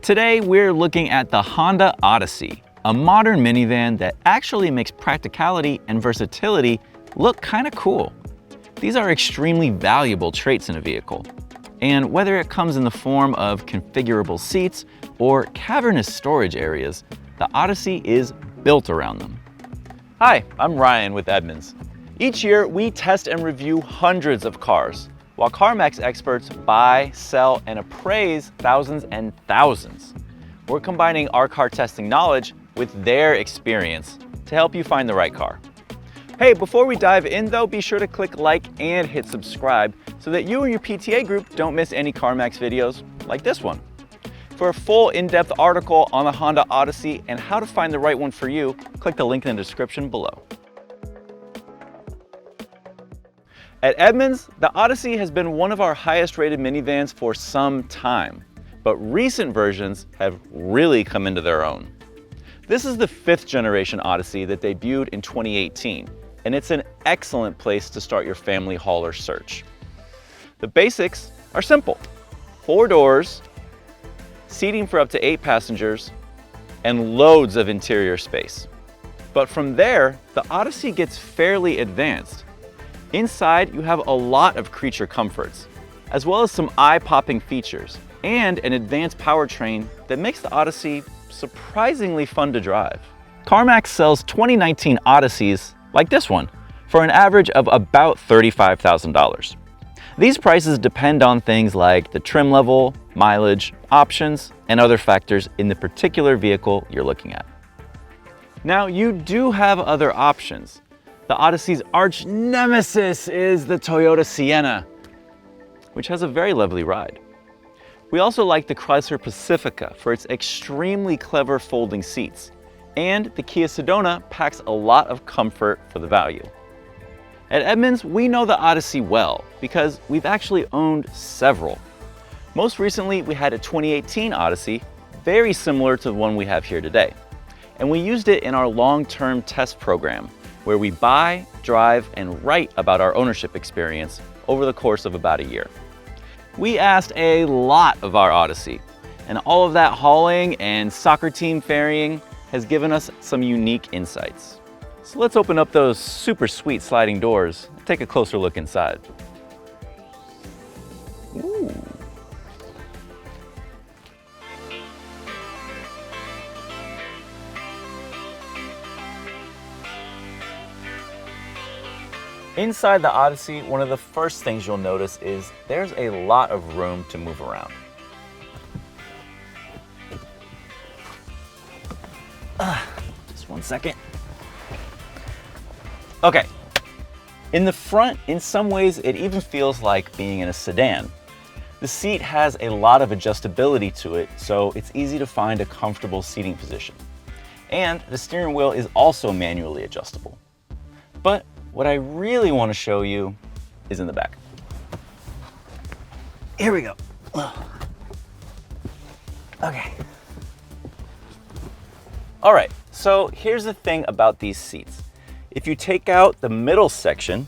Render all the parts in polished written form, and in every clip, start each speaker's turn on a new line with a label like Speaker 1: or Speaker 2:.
Speaker 1: Today we're looking at the Honda Odyssey, a modern minivan that actually makes practicality and versatility look kind of cool. These are extremely valuable traits in a vehicle. And whether it comes in the form of configurable seats or cavernous storage areas, the Odyssey is built around them. Hi, I'm Ryan with Edmunds. Each year, we test and review hundreds of cars, while CarMax experts buy, sell, and appraise thousands and thousands. We're combining our car testing knowledge with their experience to help you find the right car. Hey, before we dive in though, be sure to click like and hit subscribe so that you and your PTA group don't miss any CarMax videos like this one. For a full in-depth article on the Honda Odyssey and how to find the right one for you, click the link in the description below. At Edmunds, the Odyssey has been one of our highest rated minivans for some time, but recent versions have really come into their own. This is the 5th generation Odyssey that debuted in 2018, and it's an excellent place to start your family hauler search. The basics are simple: 4 doors, seating for up to 8 passengers, and loads of interior space. But from there, the Odyssey gets fairly advanced. Inside, you have a lot of creature comforts, as well as some eye-popping features, and an advanced powertrain that makes the Odyssey surprisingly fun to drive. CarMax sells 2019 Odysseys, like this one, for an average of about $35,000. These prices depend on things like the trim level, mileage, options, and other factors in the particular vehicle you're looking at. Now, you do have other options. The Odyssey's arch nemesis is the Toyota Sienna, which has a very lovely ride. We also like the Chrysler Pacifica for its extremely clever folding seats, and the Kia Sedona packs a lot of comfort for the value. At Edmunds, we know the Odyssey well because we've actually owned several. Most recently, we had a 2018 Odyssey, very similar to the one we have here today. And we used it in our long-term test program, where we buy, drive, and write about our ownership experience over the course of about a year. We asked a lot of our Odyssey, and all of that hauling and soccer team ferrying has given us some unique insights. So let's open up those super sweet sliding doors and take a closer look inside. Ooh. Inside the Odyssey, one of the first things you'll notice is there's a lot of room to move around. Just one second. Okay, in the front, in some ways, it even feels like being in a sedan. The seat has a lot of adjustability to it, so it's easy to find a comfortable seating position. And the steering wheel is also manually adjustable. But what I really want to show you is in the back. Here we go. Okay. All right, so here's the thing about these seats. If you take out the middle section,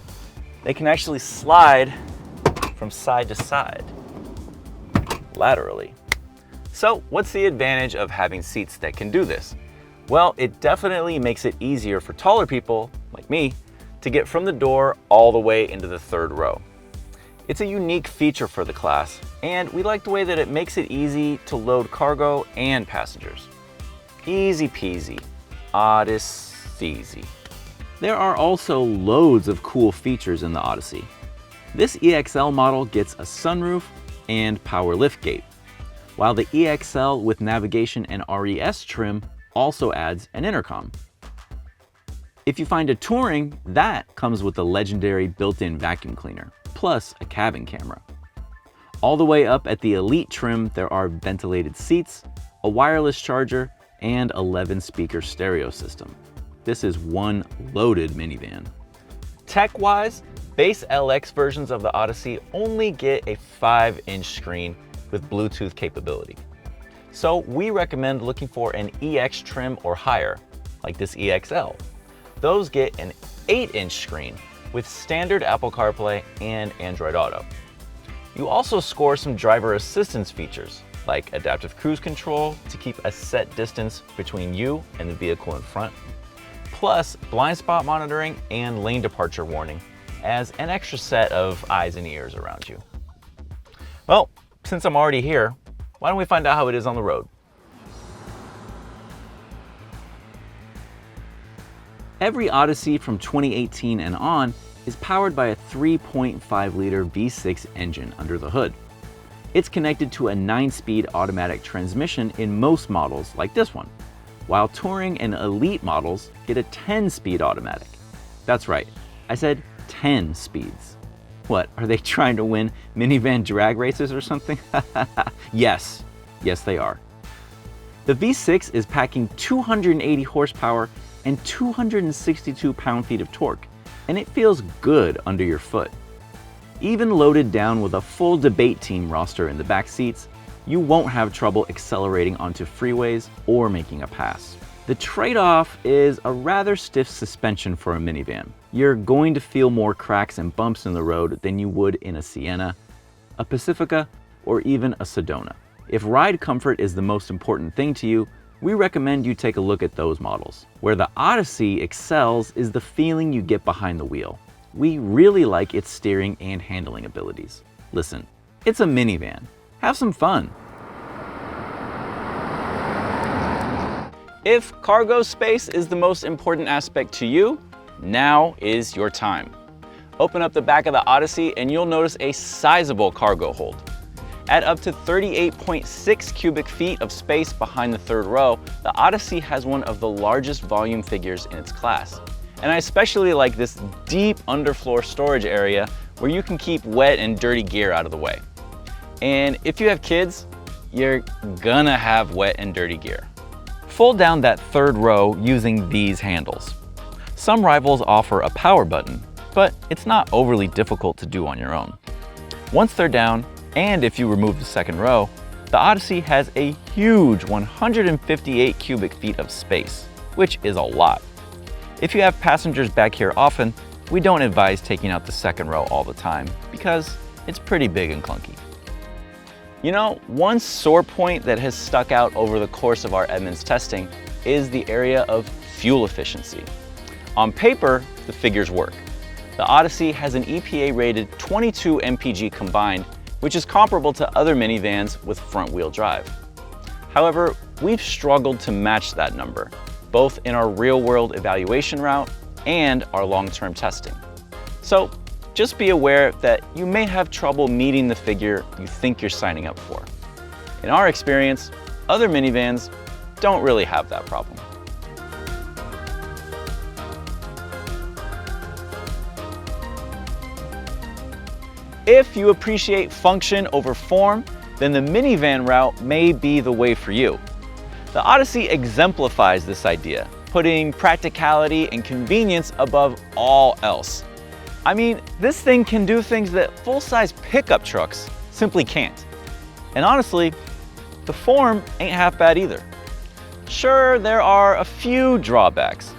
Speaker 1: they can actually slide from side to side, laterally. So what's the advantage of having seats that can do this? Well, it definitely makes it easier for taller people, like me, to get from the door all the way into the 3rd row. It's a unique feature for the class, and we like the way that it makes it easy to load cargo and passengers. Easy peasy, Odyssey. There are also loads of cool features in the Odyssey. This EX-L model gets a sunroof and power liftgate, while the EX-L with navigation and RES trim also adds an intercom. If you find a Touring, that comes with the legendary built-in vacuum cleaner, plus a cabin camera. All the way up at the Elite trim, there are ventilated seats, a wireless charger, and 11-speaker stereo system. This is one loaded minivan. Tech-wise, base LX versions of the Odyssey only get a 5-inch screen with Bluetooth capability. So we recommend looking for an EX trim or higher, like this EX-L. Those get an 8-inch screen with standard Apple CarPlay and Android Auto. You also score some driver assistance features, like adaptive cruise control to keep a set distance between you and the vehicle in front, plus blind spot monitoring and lane departure warning as an extra set of eyes and ears around you. Well, since I'm already here, why don't we find out how it is on the road? Every Odyssey from 2018 and on is powered by a 3.5-liter V6 engine under the hood. It's connected to a 9-speed automatic transmission in most models like this one, while touring and elite models get a 10-speed automatic. That's right, I said 10 speeds. What, are they trying to win minivan drag races or something? Yes they are. The V6 is packing 280 horsepower and 262 pound-feet of torque, and it feels good under your foot. Even loaded down with a full debate team roster in the back seats, you won't have trouble accelerating onto freeways or making a pass. The trade-off is a rather stiff suspension for a minivan. You're going to feel more cracks and bumps in the road than you would in a Sienna, a Pacifica, or even a Sedona. If ride comfort is the most important thing to you, we recommend you take a look at those models. Where the Odyssey excels is the feeling you get behind the wheel. We really like its steering and handling abilities. Listen, it's a minivan. Have some fun. If cargo space is the most important aspect to you, now is your time. Open up the back of the Odyssey and you'll notice a sizable cargo hold. At up to 38.6 cubic feet of space behind the third row, the Odyssey has one of the largest volume figures in its class. And I especially like this deep underfloor storage area where you can keep wet and dirty gear out of the way. And if you have kids, you're gonna have wet and dirty gear. Fold down that third row using these handles. Some rivals offer a power button, but it's not overly difficult to do on your own. Once they're down, and if you remove the second row, the Odyssey has a huge 158 cubic feet of space, which is a lot. If you have passengers back here often, we don't advise taking out the second row all the time because it's pretty big and clunky. You know, one sore point that has stuck out over the course of our Edmunds testing is the area of fuel efficiency. On paper, the figures work. The Odyssey has an EPA-rated 22 MPG combined, which is comparable to other minivans with front-wheel drive. However, we've struggled to match that number, both in our real-world evaluation route and our long-term testing. So just be aware that you may have trouble meeting the figure you think you're signing up for. In our experience, other minivans don't really have that problem. If you appreciate function over form, then the minivan route may be the way for you. The Odyssey exemplifies this idea, putting practicality and convenience above all else. I mean, this thing can do things that full-size pickup trucks simply can't. And honestly, the form ain't half bad either. Sure, there are a few drawbacks.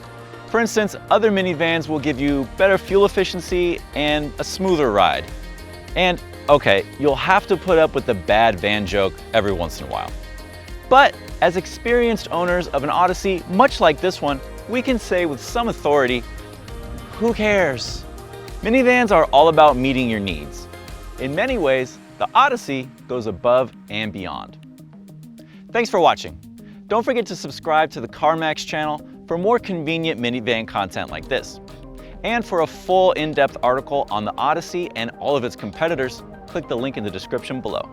Speaker 1: For instance, other minivans will give you better fuel efficiency and a smoother ride. And okay, you'll have to put up with the bad van joke every once in a while. But as experienced owners of an Odyssey, much like this one, we can say with some authority, who cares? Minivans are all about meeting your needs. In many ways, the Odyssey goes above and beyond. Thanks for watching. Don't forget to subscribe to the CarMax channel for more convenient minivan content like this. And for a full in-depth article on the Odyssey and all of its competitors, click the link in the description below.